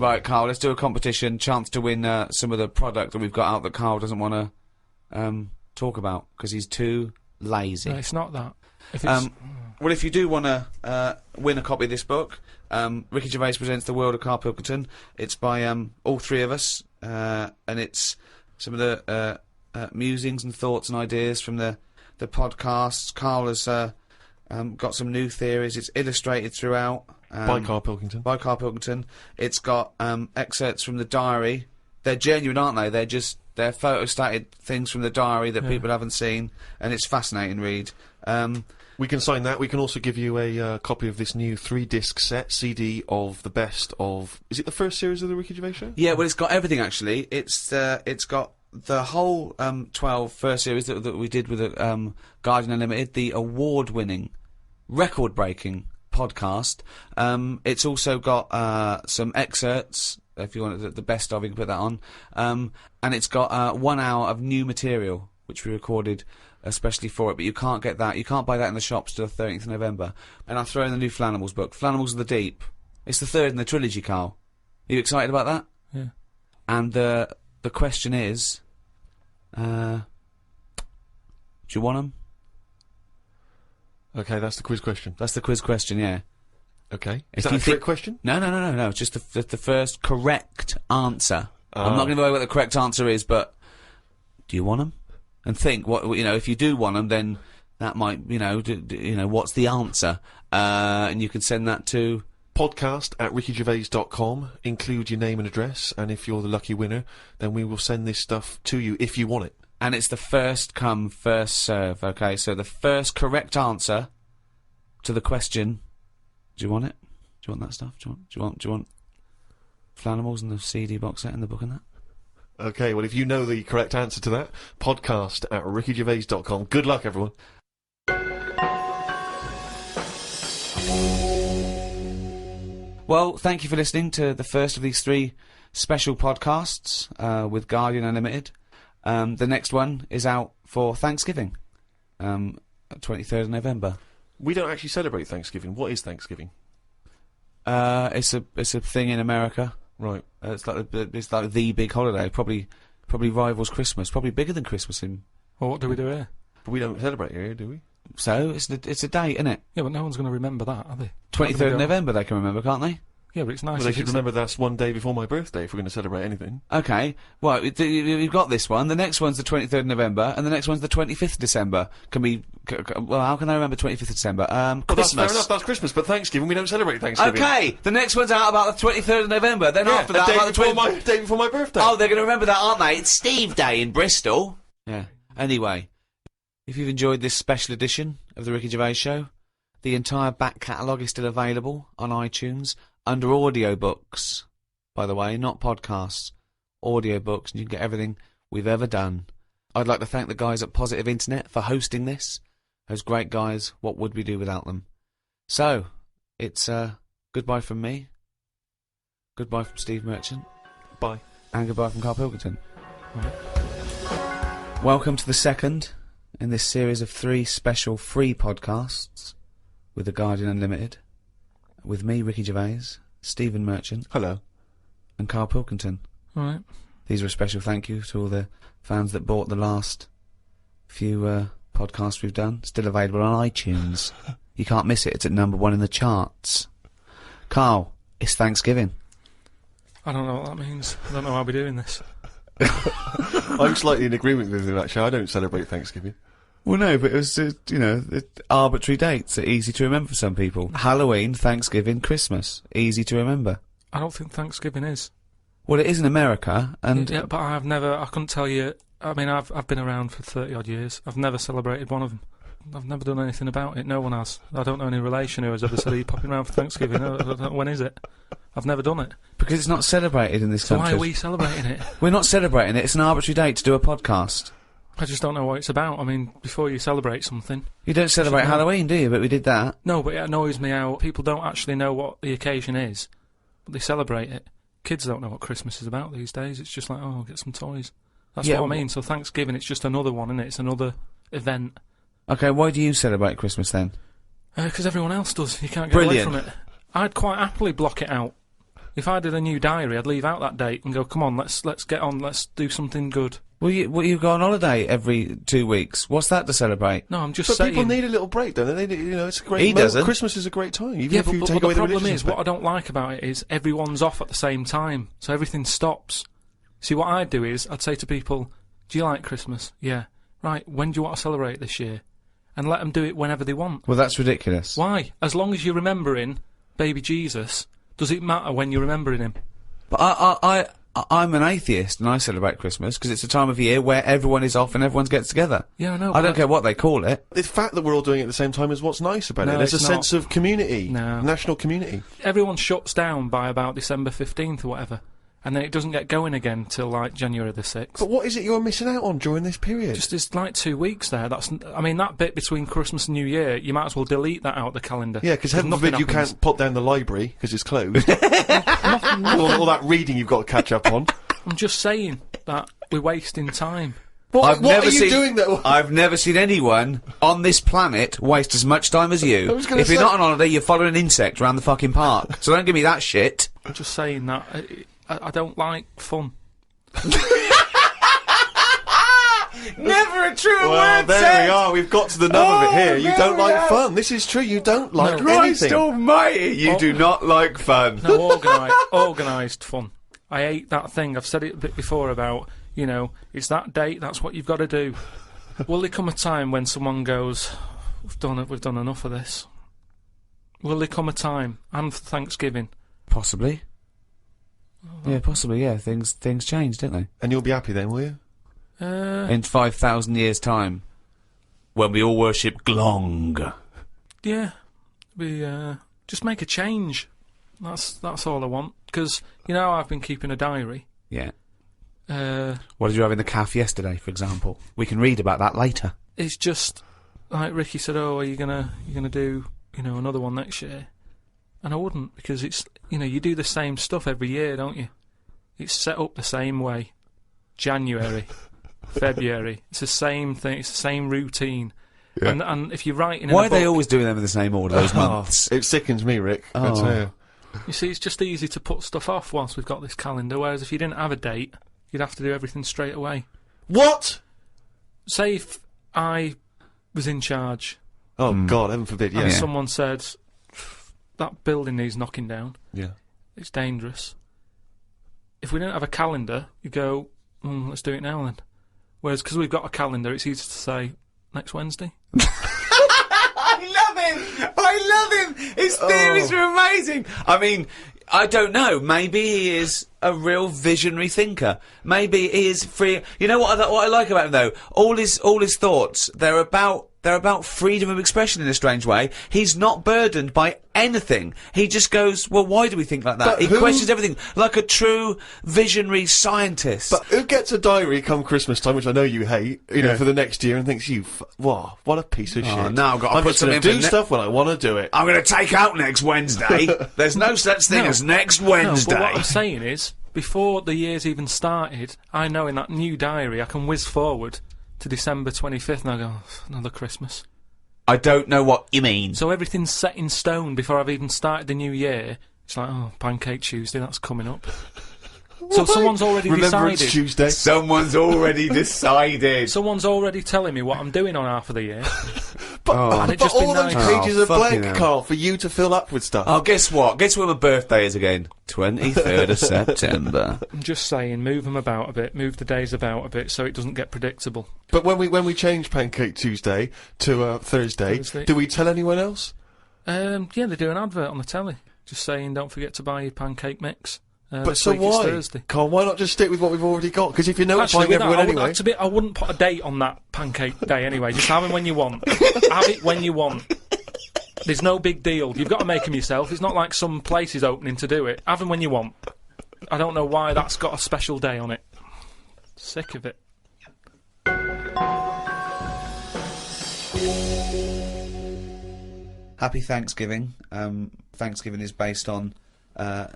Right, Carl, let's do a competition. Chance to win some of the product that we've got out that Carl doesn't want to talk about because he's too lazy. No, it's not that. If it's, well, if you do want to win a copy of this book, Ricky Gervais presents The World of Karl Pilkington. It's by all three of us, and it's some of the musings and thoughts and ideas from the podcasts. Carl has got some new theories. It's illustrated throughout. By Karl Pilkington. By Karl Pilkington. It's got excerpts from the diary. They're genuine, aren't they? They're photostated things from the diary that people haven't seen, and it's fascinating read. We can sign that. We can also give you a copy of this new 3-disc set CD of the best of... Is it the first series of the Ricky Gervais Show? Yeah, well, it's got everything, actually. It's got the whole 12 first series that we did with Guardian Unlimited, the award-winning, record-breaking podcast. It's also got some excerpts, if you want the best of, you can put that on. And it's got 1 hour of new material, which we recorded especially for it, but you can't get that. You can't buy that in the shops till the 13th of November. And I'll throw in the new Flanimals book, Flanimals of the Deep. It's the third in the trilogy, Carl. Are you excited about that? Yeah. And the question is, do you want them? Okay, that's the quiz question. That's the quiz question, yeah. Okay. Is that a trick question? No. It's just the first correct answer. I'm not going to go over what the correct answer is, but do you want them? And think, if you do want them, then that might, what's the answer? And you can send that to... podcast@rickygervais.com. Include your name and address, and if you're the lucky winner, then we will send this stuff to you if you want it. And it's the first come, first serve, okay? So the first correct answer to the question, do you want it? Do you want that stuff? Do you want Flanimals and the CD box set and the book and that? Okay, well, if you know the correct answer to that, podcast@rickygervais.com. Good luck, everyone. Well, thank you for listening to the first of these 3 special podcasts with Guardian Unlimited. The next one is out for Thanksgiving, 23rd of November. We don't actually celebrate Thanksgiving. What is Thanksgiving? It's a thing in America. Right. It's like the big holiday. Probably rivals Christmas. Probably bigger than Christmas. Well, what do we do here? But we don't celebrate here, do we? So it's a date, isn't it? Yeah, but no one's going to remember that, are they? 23rd of November they can remember, can't they? Yeah, but it's nice. Well, they should remember that's one day before my birthday if we're going to celebrate anything. Okay. Well, you've got this one. The next one's the 23rd of November, and the next one's the 25th of December. Well, how can I remember 25th of December? Well, Christmas. that's fair enough, that's Christmas, but Thanksgiving, we don't celebrate Thanksgiving. Okay! The next one's out about the 23rd of November, then after that about the day before my birthday. Oh, they're going to remember that, aren't they? It's Steve Day in Bristol. Yeah. Anyway, if you've enjoyed this special edition of The Ricky Gervais Show, the entire back catalogue is still available on iTunes under audiobooks, by the way, not podcasts. Audiobooks, and you can get everything we've ever done. I'd like to thank the guys at Positive Internet for hosting this. Those great guys, what would we do without them? So, it's goodbye from me, goodbye from Steve Merchant, Bye. and goodbye from Karl Pilkington. Right. Welcome to the second in this series of 3 special free podcasts with The Guardian Unlimited, with me, Ricky Gervais, Stephen Merchant. Hello. And Karl Pilkington. Alright. These are a special thank you to all the fans that bought the last few podcasts we've done. Still available on iTunes. You can't miss it. It's at #1 in the charts. Karl, it's Thanksgiving. I don't know what that means. I don't know how we're doing this. I'm slightly in agreement with you, actually. I don't celebrate Thanksgiving. Well, no, but it was, arbitrary dates are easy to remember for some people. Halloween, Thanksgiving, Christmas. Easy to remember. I don't think Thanksgiving is. Well, it is in America, and... Yeah, but I couldn't tell you... I mean, I've been around for 30-odd years. I've never celebrated one of them. I've never done anything about it. No one has. I don't know any relation who has ever said, are you popping around for Thanksgiving? I don't know, when is it? I've never done it. Because it's not celebrated in this country. So why are we celebrating it? We're not celebrating it. It's an arbitrary date to do a podcast. I just don't know what it's about. I mean, before you celebrate something... You don't celebrate Halloween, do you? But we did that. No, but it annoys me how people don't actually know what the occasion is, but they celebrate it. Kids don't know what Christmas is about these days. It's just like, oh, I'll get some toys. That's what I mean. So Thanksgiving, it's just another one, isn't it? It's another event. Okay, why do you celebrate Christmas then? Because everyone else does. You can't get away from it. I'd quite happily block it out If I did a new diary, I'd leave out that date and go, come on, let's get on, let's do something good. Well, you go on holiday every 2 weeks. What's that to celebrate? No, I'm just But saying. people need a little break, don't they? You know, it's a great. He doesn't. Christmas is a great time. Even Yeah, if you but take the away the problem religious is, what I aspect. don't like about it is everyone's off at the same time, so everything stops. See, what I'd do is, I'd say to people, do you like Christmas? Yeah. Right, when do you want to celebrate this year? And let them do it whenever they want. Well, that's ridiculous. Why? As long as you're remembering baby Jesus, does it matter when you're remembering him? But I'm an atheist and I celebrate Christmas because it's a time of year where everyone is off and everyone gets together. Yeah, I know. I don't care what they call it. The fact that we're all doing it at the same time is what's nice about No, it. There's a it's sense of community, No. national community. Everyone shuts down by about December 15th or whatever, and then it doesn't get going again till like January the 6th. But what is it you're missing out on during this period? Just it's like 2 weeks there. I mean, that bit between Christmas and New Year, you might as well delete that out of the calendar. Yeah, because heaven nothing forbid you happens. can't pop down the library because it's closed. Nothing- all that reading you've got to catch up on. I'm just saying that we're wasting time. What are you doing that? I've never seen anyone on this planet waste as much time as you. I was gonna If you're say- not on holiday, you're following an insect around the fucking park. So don't give me that shit. I'm just saying that I don't like fun. Never a truer Well, there we are. We've got to the nub of it here. You there don't we like are. fun. This is true. You don't like Christ anything. almighty, you Oh. do not like fun. No, organised fun. I hate that thing. I've said it a bit before about, you know, it's that date, that's what you've got to do. Will there come a time when someone goes, we've done enough of this? Will there come a time, and for Thanksgiving? Possibly. Yeah, possibly, yeah. Things change, don't they? And you'll be happy then, will you? In 5,000 years' time, when we all worship Glong. Yeah, we just make a change. That's all I want. Because you know I've been keeping a diary. Yeah. Uh, What did you have in the cafe yesterday, for example? We can read about that later. it's just like Ricky said. Oh, are you gonna do another one next year? And I wouldn't, because it's you do the same stuff every year, don't you? It's set up the same way. January, February. It's the same thing. It's the same routine. Yeah. And if you're writing, Why in are a they book, always doing them in the same order, those months? It sickens me, Rick. I Oh. tell you. You see, it's just easy to put stuff off whilst we've got this calendar. Whereas if you didn't have a date, you'd have to do everything straight away. What? Say if I was in charge Oh God, heaven forbid. and Yeah. someone said that building needs knocking down. Yeah. It's dangerous. If we didn't have a calendar, you go, let's do it now then. Whereas because we've got a calendar, it's easy to say next Wednesday. I love him! His theories are amazing! I mean, I don't know. Maybe he is a real visionary thinker. Maybe he is free. You know what I like about him though? All his thoughts, they're about freedom of expression in a strange way. He's not burdened by anything. He just goes, well, why do we think like that? But He who- questions everything like a true visionary scientist. But who gets a diary come Christmas time, which I know you hate, you know, Yeah. for the next year, and thinks wow, what a piece of Oh, shit. now I've got to I'm put just going to something do for stuff when I want to do it. I'm going to take out next Wednesday. There's no such thing No. as next No, Wednesday. but what I'm saying is, before the year's even started, I know in that new diary I can whiz forward to December 25th and I go, another Christmas. I don't know what you mean. So everything's set in stone before I've even started the new year. It's like, Pancake Tuesday, that's coming up. So someone's already Remembrance decided. Tuesday. Someone's already decided. Someone's already telling me what I'm doing on half of the year. But, And but it just all been those nice. pages Oh, are blank, fucking hell. Carl, for you to fill up with stuff. Oh, guess what? Guess when my birthday is again? 23rd of September. I'm just saying, move them about a bit, move the days about a bit so it doesn't get predictable. But when we change Pancake Tuesday to Thursday, do we tell anyone else? Yeah, they do an advert on the telly, just saying don't forget to buy your pancake mix. But this so week it's why? Thursday. Carl, why not just stick with what we've already got? Because if you're Actually, notifying with that, everyone I wouldn't, anyway... to be, I wouldn't put a date on that pancake day anyway. Just have it when you want. Have it when you want. There's no big deal. You've got to make them yourself. It's not like some place is opening to do it. Have them when you want. I don't know why that's got a special day on it. Sick of it. Happy Thanksgiving. Thanksgiving is based on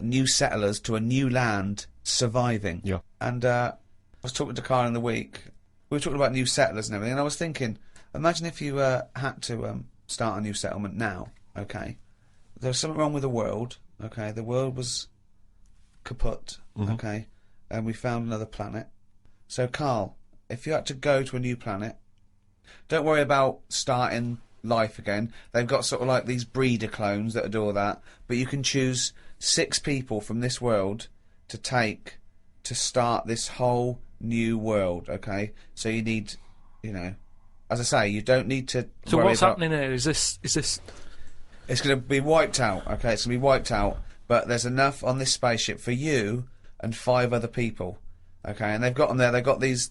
new settlers to a new land surviving. Yeah. And I was talking to Carl in the week. We were talking about new settlers and everything, and I was thinking, imagine if you had to start a new settlement now, okay? There was something wrong with the world, okay? The world was kaput. Okay, and we found another planet. So, Carl, if you had to go to a new planet, don't worry about starting life again. They've got sort of like these breeder clones that do all that, but you can choose 6 people from this world to take to start this whole new world. Okay, so you need, as I say, you don't need to. So worry what's about, happening here? Is this? It's going to be wiped out. Okay, it's going to be wiped out. But there's enough on this spaceship for you and 5 other people. Okay, and they've got them there. They've got these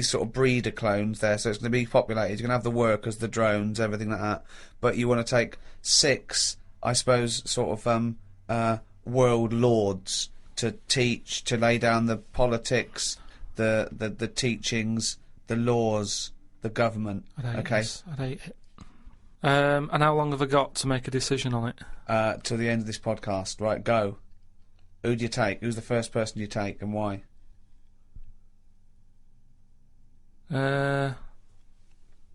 sort of breeder clones there, so it's going to be populated. You're going to have the workers, the drones, everything like that. But you want to take 6, I suppose, sort of world lords to teach, to lay down the politics, the teachings, the laws, the government. I'd hate it. And how long have I got to make a decision on it? Till the end of this podcast. Right, go. Who do you take? Who's the first person you take, and why? And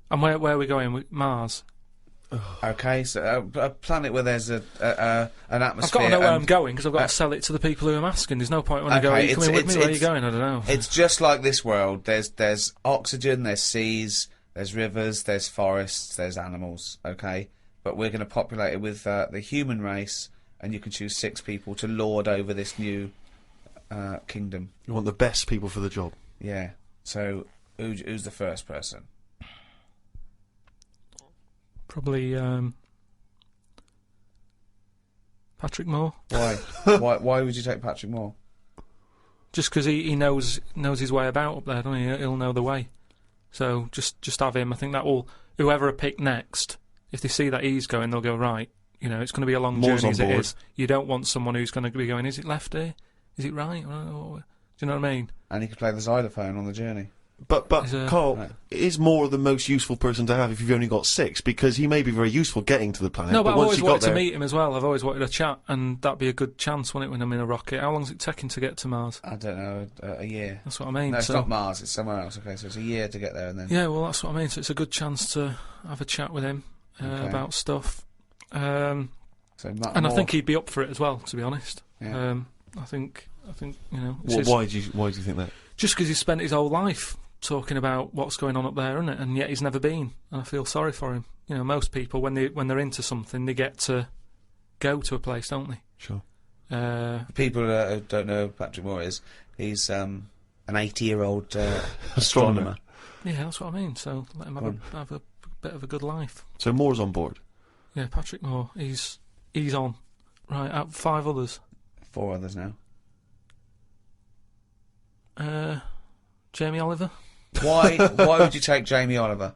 where are we going? Mars. Okay, so a planet where there's an atmosphere. I've got to know where I'm going because I've got to sell it to the people who I'm asking. There's no point when I go, are you coming with me? Where are you going? I don't know. It's just like this world. There's oxygen, there's seas, there's rivers, there's forests, there's animals, okay? But we're going to populate it with the human race, and you can choose 6 people to lord over this new kingdom. You want the best people for the job. Yeah. So, who's the first person? Probably Patrick Moore. Why? Why would you take Patrick Moore? Just because he knows his way about up there, doesn't he? He'll know the way. So just have him. I think that will, whoever I pick next, if they see that he's going, they'll go, right, it's going to be a long Moore's journey as on it board. is. You don't want someone who's going to be going, is it left here? Is it right? Do you know what I mean? And he could play the xylophone on the journey. But Carl, Right. is Moore the most useful person to have if you've only got 6? Because he may be very useful getting to the planet. No, but I've once always you got wanted to there, meet him as well. I've always wanted to chat, and that'd be a good chance, wouldn't it, when I'm in a rocket? How long's it taking to get to Mars? I don't know, a year. That's what I mean. No, it's so, not Mars, it's somewhere else. Okay, so it's a year to get there, and then... Yeah, well, that's what I mean. So it's a good chance to have a chat with him Okay. about stuff. So And I Moore- think he'd be up for it as well, to be honest. Yeah. I think it's why do you think that? just because he's spent his whole life talking about what's going on up there, isn't it? And yet he's never been, and I feel sorry for him. Most people when they're into something, they get to go to a place, don't they? Sure. People who don't know who Patrick Moore is, he's an 80-year-old Astronomer. astronomer. Yeah, that's what I mean. So let him have a bit of a good life. So Moore's on board. Yeah, Patrick Moore, he's on. Right, out 5 others. 4 others now. Jamie Oliver. Why would you take Jamie Oliver?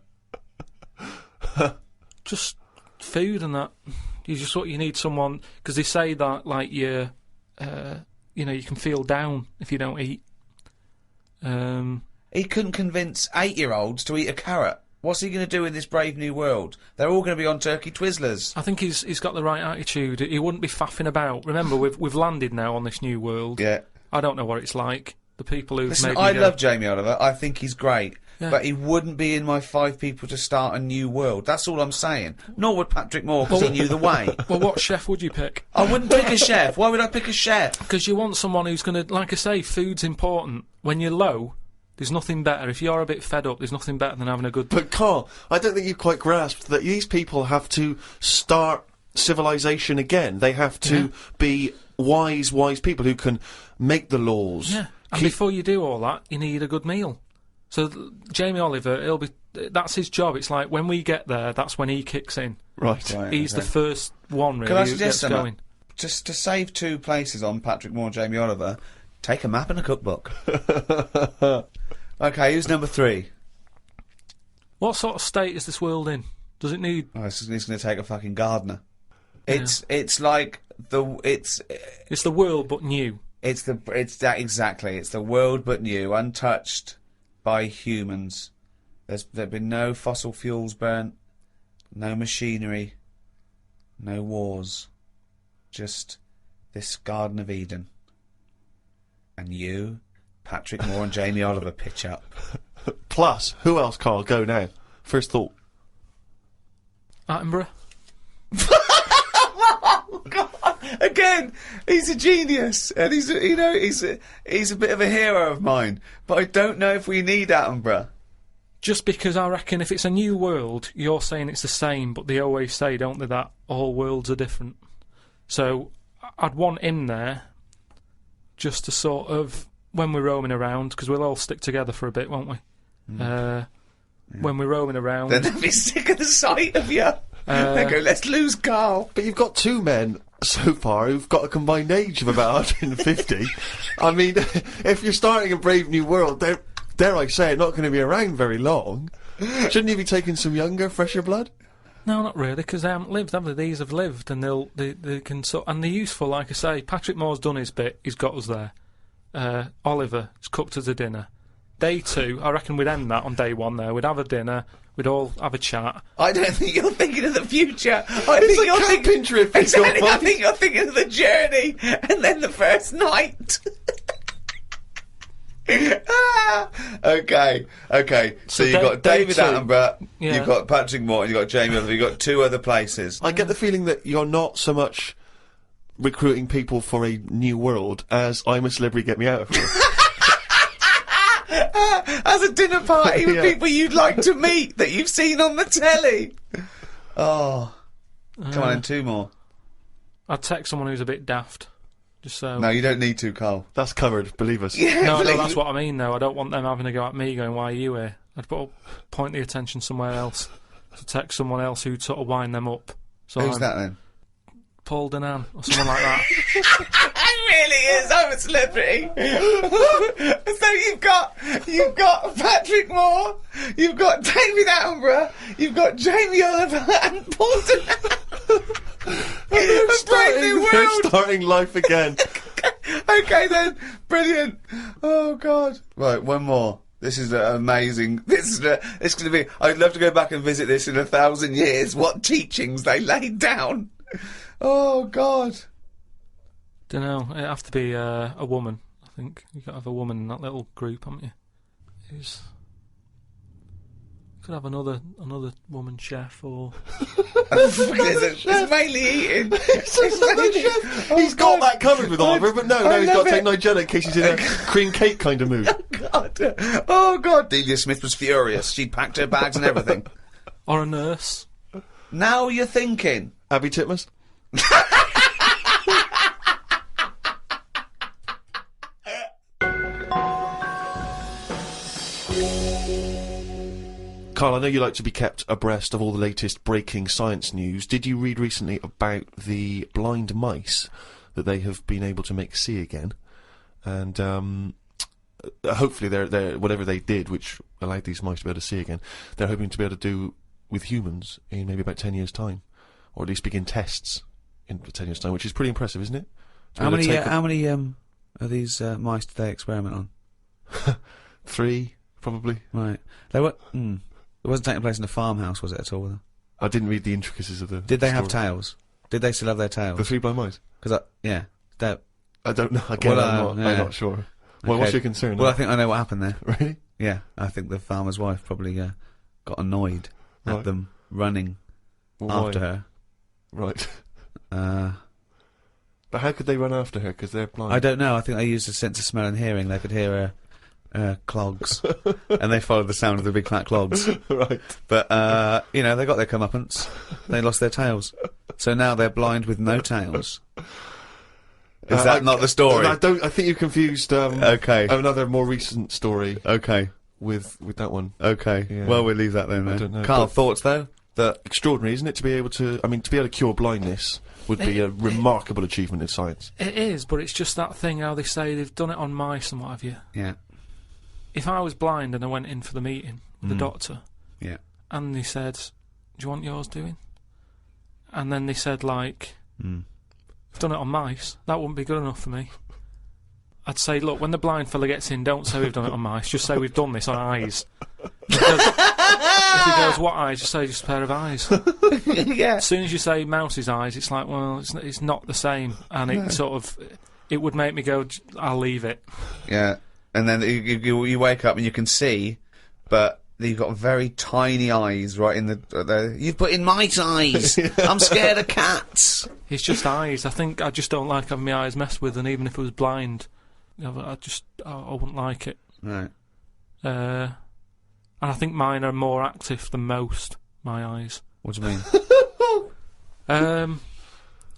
Just food and that. You need someone, because they say that like you can feel down if you don't eat. He couldn't convince 8-year-olds to eat a carrot. What's he going to do in this brave new world? They're all going to be on turkey Twizzlers. I think he's got the right attitude. He wouldn't be faffing about. Remember, we've landed now on this new world. Yeah. I don't know what it's like. The people who've Listen, made me I go, love Jamie Oliver. I think he's great. Yeah. But he wouldn't be in my 5 people to start a new world. That's all I'm saying. Nor would Patrick Moore, because he knew the way. Well, what chef would you pick? I wouldn't pick a chef. Why would I pick a chef? Because you want someone who's going to, like I say, food's important. When you're low, there's nothing better. If you're a bit fed up, there's nothing better than having a good... But Carl, I don't think you've quite grasped that these people have to start civilization again. They have to be wise people who can make the laws. Yeah, and before you do all that, you need a good meal. So Jamie Oliver, that's his job. It's like when we get there, that's when he kicks in. Right. He's the first one, really, Can I who suggest gets something? going. Just to save 2 places on Patrick Moore and Jamie Oliver, take a map and a cookbook. Okay, who's number 3? What sort of state is this world in? Does it need... Oh, he's going to take a fucking gardener. It's like it's It's the world, but new. it's that exactly. It's the world but new, untouched by humans. There's been no fossil fuels burnt, no machinery, no wars, just this Garden of Eden. And you, Patrick Moore and Jamie Oliver pitch up. Plus, who else, Carl? Go now. First thought. Attenborough. Again, again, he's a genius, and he's a bit of a hero of mine. But I don't know if we need Attenborough. Just because I reckon if it's a new world, you're saying it's the same, but they always say, don't they, that all worlds are different. So I'd want him there just to sort of, when we're roaming around, because we'll all stick together for a bit, won't we? When we're roaming around. Then they'll be sick of the sight of you. They go, let's lose Carl. But you've got two men so far who've got a combined age of about 150. I mean, if you're starting a brave new world, they're, dare I say it, not going to be around very long. Shouldn't you be taking some younger, fresher blood? No, not really, because they haven't lived, have they? These have lived, and they can and they're useful, like I say. Patrick Moore's done his bit, he's got us there. Oliver has cooked us a dinner. Day 2, I reckon we'd end that on day 1 there. We'd have a dinner, we'd all have a chat. I don't think you're thinking of the future. It's a camping trip. Exactly, I think you're thinking of the journey, and then the first night. Okay. So you've got David Attenborough, you've got Patrick Moore, and you've got Jamie Oliver, you've got 2 other places. I get the feeling that you're not so much recruiting people for a new world as I'm a Celebrity, Get Me Out of Here. As a dinner party with people you'd like to meet that you've seen on the telly. Oh. Come on, and 2 more. I'd text someone who's a bit daft. Just so. No, you don't need to, Carl. That's covered, believe us. Yeah, no, that's what I mean, though. I don't want them having a go at me going, why are you here? I'd point the attention somewhere else. To text someone else who'd sort of wind them up. So who's that then? Paul Danan, or someone like that. It really is. I'm a celebrity. So you've got Patrick Moore, you've got David Attenborough, you've got Jamie Oliver and Paul Danan. They're starting life again. Okay then, brilliant. Oh God. Right, one more. This is amazing. It's going to be. I'd love to go back and visit this in 1,000 years. What teachings they laid down. Oh God. Don't know. It'd have to be a woman. I think you got to have a woman in that little group, haven't you? Who's could have another woman chef or. It's mainly eating. He's got that covered with Oliver, but no, he's got to take Nigella in case he's in a cream cake kind of mood. Oh God. Delia Smith was furious. She'd packed her bags and everything. Or a nurse. Now you're thinking. Abby Titmus? Carl, I know you like to be kept abreast of all the latest breaking science news. Did you read recently about the blind mice that they have been able to make see again? And hopefully they're whatever they did, which allowed these mice to be able to see again, they're hoping to be able to do with humans in maybe about 10 years' time. Or at least begin tests in 10 years' time, which is pretty impressive, isn't it? How many of these mice did they experiment on? 3, probably. Right. They were. It wasn't taking place in a farmhouse, was it at all? I didn't read the intricacies of the. Did they have tails? Did they still have their tails? The 3 blind mice? Because I don't know. Again, I'm not sure. Well, okay. What's your concern? Well, I think I know what happened there. Really? Yeah, I think the farmer's wife probably got annoyed at them running after her. Right. But how could they run after her? Because they're blind. I don't know. I think they used a sense of smell and hearing. They could hear her clogs, and they followed the sound of the big flat clogs. Right. But they got their comeuppance. They lost their tails, so now they're blind with no tails. Is that not the story? I think you confused. Okay. Another more recent story. Okay. With that one. Okay. Yeah. Well, we'll leave that then. I don't know. Carl, thoughts though? Extraordinary, isn't it? To be able to cure blindness would be a remarkable achievement in science. It is, but it's just that thing how they say they've done it on mice and what have you. Yeah. If I was blind and I went in for the meeting with the doctor, yeah, and they said, "Do you want yours doing?" And then they said, like, "We've done it on mice," that wouldn't be good enough for me. I'd say, look, when the blind fella gets in, don't say we've done it on mice, just say we've done this on eyes. If he goes, what eyes? Just say just a pair of eyes. Yeah. As soon as you say mouse's eyes, it's like, well, it's not the same, and it would make me go, I'll leave it. Yeah, and then you wake up and you can see, but You've got very tiny eyes right in the... You've put in my eyes! I'm scared of cats! It's just eyes. I think I just don't like having my eyes messed with, and even if I was blind, I wouldn't like it. Right. And I think mine are more active than most, my eyes. What do you mean?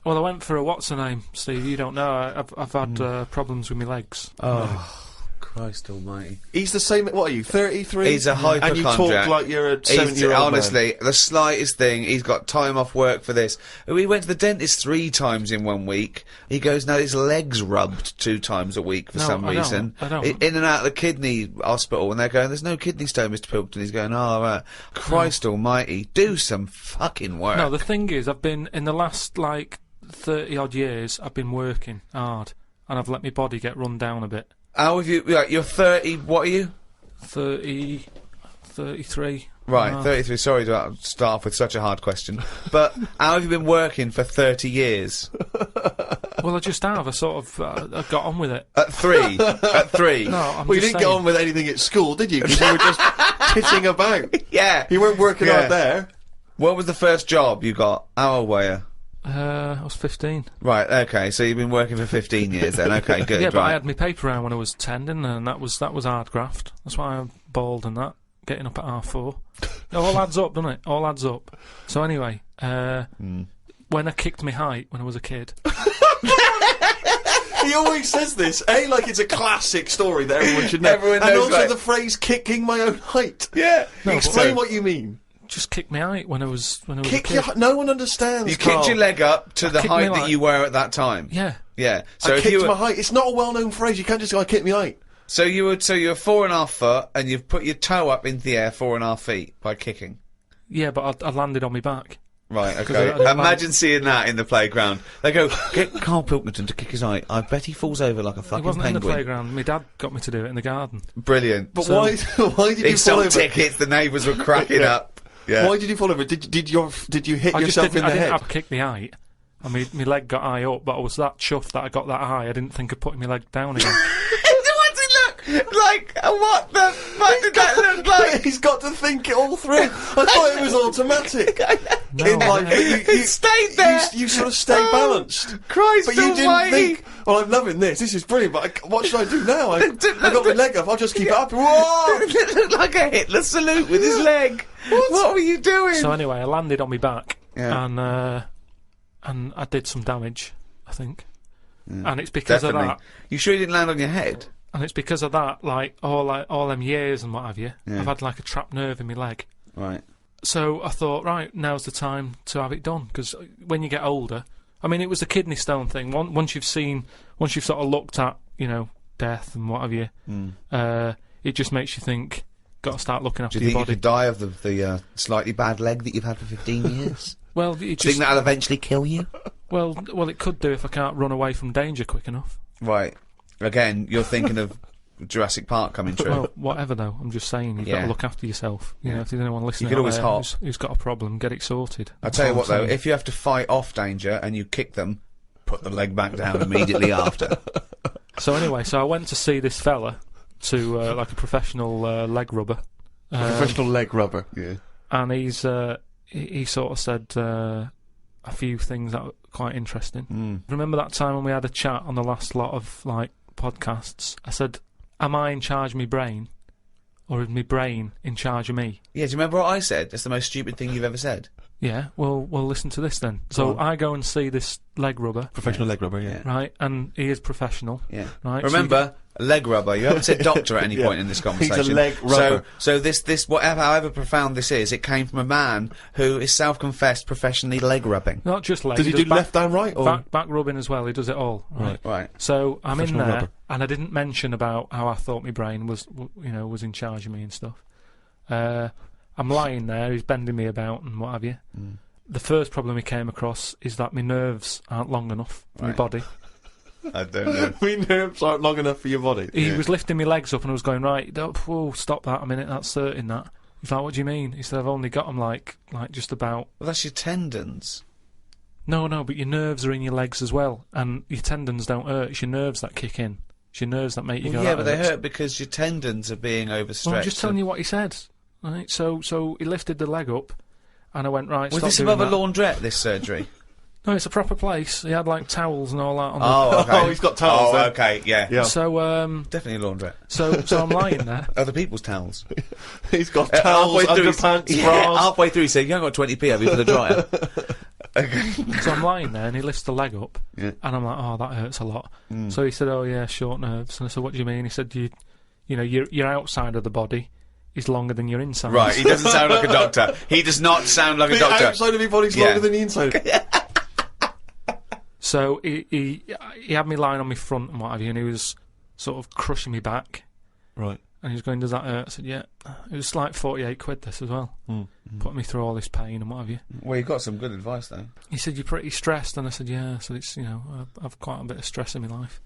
Well, I went for a what's-her-name, Steve, you don't know. I've had problems with my legs. Oh, Christ almighty. He's the same. What are you? 33. He's a hypochondriac. And you talk like you're a 70-year-old honestly, the slightest thing, he's got time off work for this. We went to the dentist 3 times in 1 week. He goes, now his leg's rubbed 2 times a week for some reason. I don't. In and out of the kidney hospital, and they're going, there's no kidney stone, Mr. Pilkington. He's going, oh, right. Christ almighty, do some fucking work. No, the thing is, I've been, in the last, 30-odd years, I've been working hard, and I've let my body get run down a bit. How have you, you're 30, what are you? 33. Right, 33. Sorry to start off with such a hard question. But how have you been working for 30 years? Well, I just have. I sort of I got on with it. At 3? At 3? No, I'm Well, you just didn't get saying. on with anything at school, did you? Because you were just titting about. Yeah. You weren't working Yeah. out there. What was the first job you got? How old were you? I was 15. Right, okay, so you've been working for 15 years then. Okay, good, Yeah, but right. I had my paper round when I was 10, didn't I? And that was hard graft. That's why I'm bald and that. Getting up at 4:30. It all adds up, doesn't it? All adds up. So anyway, when I kicked my height when I was a kid... He always says this, like it's a classic story that everyone should know. Everyone and knows, also like- the phrase "kicking my own height." Yeah. No, Explain what you mean. Just kicked my height when I was a Kick kid. your. No one understands. You Carl. kicked your leg up to the kicked height my that leg. you were at that time. Yeah. Yeah. So I if kicked you were, my height. It's not a well-known phrase. You can't just go, "I kicked my height." so you're 4.5 foot, and you've put your toe up into the air 4.5 feet by kicking. Yeah, but I landed on my back. Right, 'Cause okay. I didn't Imagine seeing that in the playground. They go, get Karl Pilkington to kick his height. I bet he falls over like a It fucking wasn't in the penguin. playground. My dad got me to do it in the garden. Brilliant. But So- why? Why did He you fall sold over? tickets, the neighbours were cracking up. Yeah. Why did you fall over? Did you hit I just yourself in I the didn't head? have a kick the height. I mean, my leg got high up, but I was that chuffed that I got that high. I didn't think of putting my leg down again. What's it look like? What the fuck did that look like? He's got to think it all through. I thought it was automatic. No, In life, but It stayed there. You sort of stay balanced. Christ But you didn't almighty. think, well, I'm loving this. This is brilliant. But what should I do now? I got my leg up. I'll just keep it up. Whoa! It looked like a Hitler salute with his leg. What were you doing? So anyway, I landed on my back, Yeah. and I did some damage, I think. And it's because Definitely. of that. You sure you didn't land on your head? And it's because of that, all them years and what have you. Yeah. I've had like a trapped nerve in my leg. Right. So I thought, right, now's the time to have it done, because when you get older, I mean, it was the kidney stone thing. Once you've sort of looked at, death and what have you, it just makes you think, got to start looking after Do you your think you body. could die of the slightly bad leg that you've had for 15 years? Well, Do you think that'll eventually kill you? well, it could do if I can't run away from danger quick enough. Right. Again, you're thinking of Jurassic Park coming true. Well, whatever though. I'm just saying, you've got Yeah. to look after yourself. You know, if there's anyone listening, could out always there hop. who's got a problem, get it sorted. I'll tell you what That's all I'm though, saying. if you have to fight off danger and you kick them, put the leg back down immediately after. So anyway, I went to see this fella, to like a professional leg rubber. Professional leg rubber. Yeah. And he sort of said a few things that were quite interesting. Remember that time when we had a chat on the last lot of podcasts? I said, am I in charge of my brain, or is my brain in charge of me? Yeah, do you remember what I said? That's the most stupid thing you've ever said. Yeah, well listen to this then. So I go and see this leg rubber, Professional leg rubber, yeah. right, and he is professional. Yeah. Right, so Remember, leg rubber. You haven't said doctor at any Yeah. point in this conversation. He's a leg rubber. So this however profound this is, it came from a man who is self-confessed professionally leg rubbing. Not just leg. Does he do back, left and right? Or? back rubbing as well? He does it all. Right. Right. So I'm in Professional there, rubber. and I didn't mention about how I thought my brain was in charge of me and stuff. I'm lying there. He's bending me about and what have you. The first problem he came across is that my nerves aren't long enough for my Right. body. I don't know. My nerves aren't long enough for your body. He was lifting my legs up and I was going, right, whoa, stop that a minute, that's hurting that. He's like, what do you mean? He said, I've only got them like just about... Well, that's your tendons. No, but your nerves are in your legs as well, and your tendons don't hurt, it's your nerves that kick in. It's your nerves that make you Well, go, yeah, that but they hurts. hurt because your tendons are being overstretched. Well, I'm just telling you what he said. Right, so he lifted the leg up, and I went, right, Was stop this doing above a that. laundrette, this surgery? No, it's a proper place. He had, like, towels and all that on Oh, okay. Oh, he's got towels Oh, then. okay, yeah. Yeah. So, Definitely a laundrette. so I'm lying there. Other people's towels. He's got towels, underpants, bras. Halfway through, he said, "You haven't got 20p, have you, for the dryer?" So I'm lying there, and he lifts the leg up, Yeah. and I'm like, oh, that hurts a lot. So he said, oh, yeah, short nerves. And I said, what do you mean? He said, you know, your outside of the body is longer than your inside. Right, he doesn't sound like a doctor. He does not sound like a The doctor. outside of your body's Yeah. longer than the inside. So he had me lying on my front and what have you, and he was sort of crushing me back. Right. And he was going, does that hurt? I said, yeah. It was like 48 quid, this as well. Putting me through all this pain and what have you. Well, you got some good advice, though. He said, you're pretty stressed. And I said, yeah. So it's, you know, I've quite a bit of stress in my life.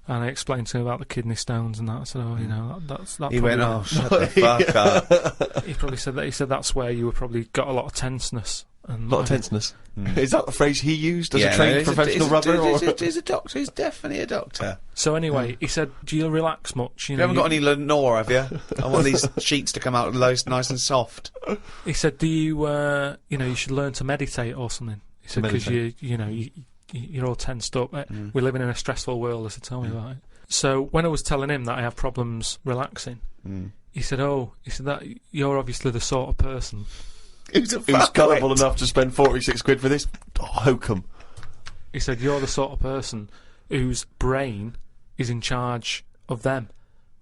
And I explained to him about the kidney stones and that. I said, oh, you know, that's that. He went, "Oh, shut the fuck up." He probably said that. He said that's where you were probably got a lot of tenseness. And A lot of tenseness. Is that the phrase he used as a no, trained he's professional rubber? Or? He's a doctor. He's definitely a doctor. So anyway, he said, do you relax much? You haven't got any Lenore, have you? I want these sheets to come out nice and soft. He said, do you, you know, you should learn to meditate or something. He said, because you know, you're all tensed up. We're living in a stressful world, as he told me about it. So when I was telling him that I have problems relaxing, he said, that you're obviously the sort of person Who's gullible enough to spend 46 quid for this hokum. He said, you're the sort of person whose brain is in charge of them,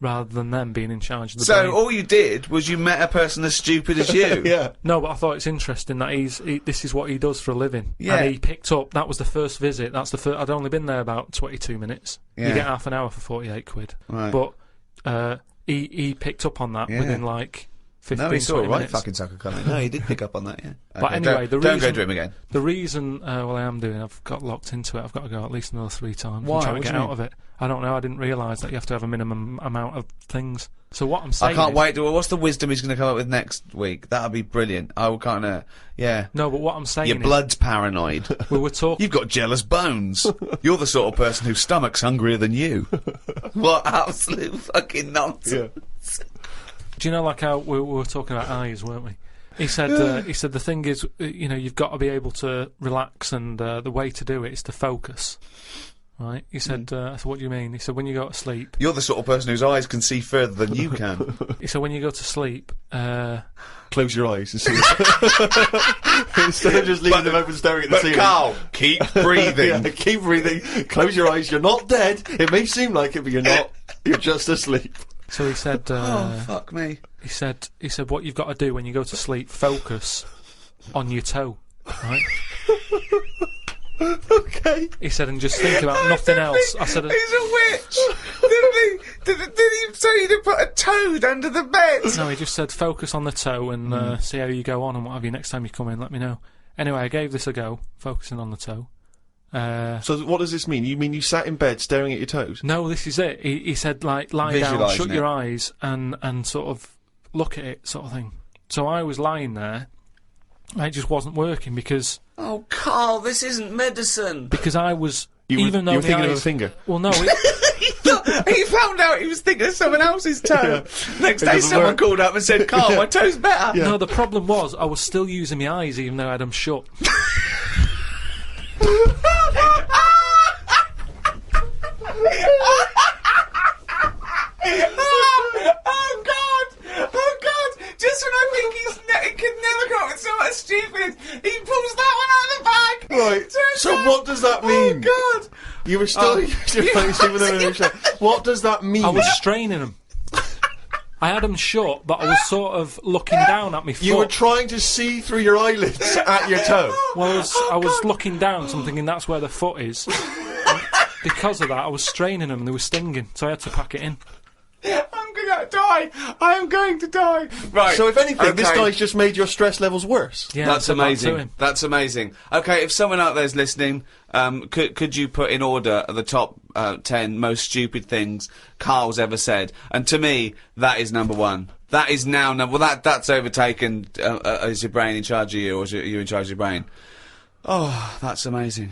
rather than them being in charge of the brain. So all you did was you met a person as stupid as you. Yeah. No, but I thought it's interesting that this is what he does for a living. Yeah. And he picked up, that was the first visit, that's the first, I'd only been there about 22 minutes. Yeah. You get half an hour for 48 quid. Right. But he picked up on that Yeah. within like 15, No, he saw 20 a right minutes. fucking sucker coming. No, he did pick up on that, yeah. But Okay, anyway, don't go to him again. The reason, well, I am doing, I've got locked into it. I've got to go at least another 3 times. Why? I'm trying What to do get you out of it. I don't know. I didn't realise that you have to have a minimum amount of things. So what I'm saying I can't is, wait. What's the wisdom he's going to come up with next week? That'll be brilliant. I will kind of, yeah. No, but what I'm saying Your is, blood's paranoid. we were talking. You've got jealous bones. You're the sort of person whose stomach's hungrier than you. What absolute fucking nonsense. Yeah. Do you know, like how we were talking about eyes, weren't we? He said the thing is, you know, you've got to be able to relax, and the way to do it is to focus. Right? He said, I said, what do you mean? He said, when you go to sleep. You're the sort of person whose eyes can see further than you can. He said, when you go to sleep. Close your eyes and see. Instead of just leaving them open, staring at the ceiling. Carl, keep breathing. Yeah, keep breathing. Close your eyes. You're not dead. It may seem like it, but you're not. You're just asleep. So he said, Oh, fuck me. he said, what you've got to do when you go to sleep, focus on your toe, right? Okay. He said, and just think about nothing else. I said, He's a witch. Did he say you to put a toad under the bed? no, he just said, focus on the toe and see how you go on and what have you. Next time you come in, let me know. Anyway, I gave this a go, focusing on the toe. So what does this mean? You mean you sat in bed staring at your toes? No, this is it. He said, like, lie down, Visualising shut it. your eyes, and sort of look at it, sort of thing. So I was lying there, and it just wasn't working because Oh, Carl, this isn't medicine. I was You even though were the thinking of a eyes, finger. well, no, He found out he was thinking of someone else's toe. Next day, doesn't someone work. called up and said, Carl, my toe's better. no. The problem was I was still using my eyes even though I had them shut. Oh God! Just when I think he could never come up with something stupid, he pulls that one out of the bag. Right. Turns So out- what does that mean? Oh God! You were still What does that mean? I was straining them. I had them shut, but I was sort of looking down at my foot. You were trying to see through your eyelids at your toe. Well, I was looking down, so I'm thinking that's where the foot is. Because of that, I was straining them and they were stinging, so I had to pack it in. I'm gonna die. I am going to die. Right. So if anything, this okay. guy's just made your stress levels worse. Yeah, That's I said that to amazing. him. That's amazing. Okay, if someone out there's listening, could you put in order the top 10 most stupid things Carl's ever said? And to me, that is number one. That is now number. Well, that's overtaken. Is your brain in charge of you, or is you in charge of your brain? Oh, that's amazing.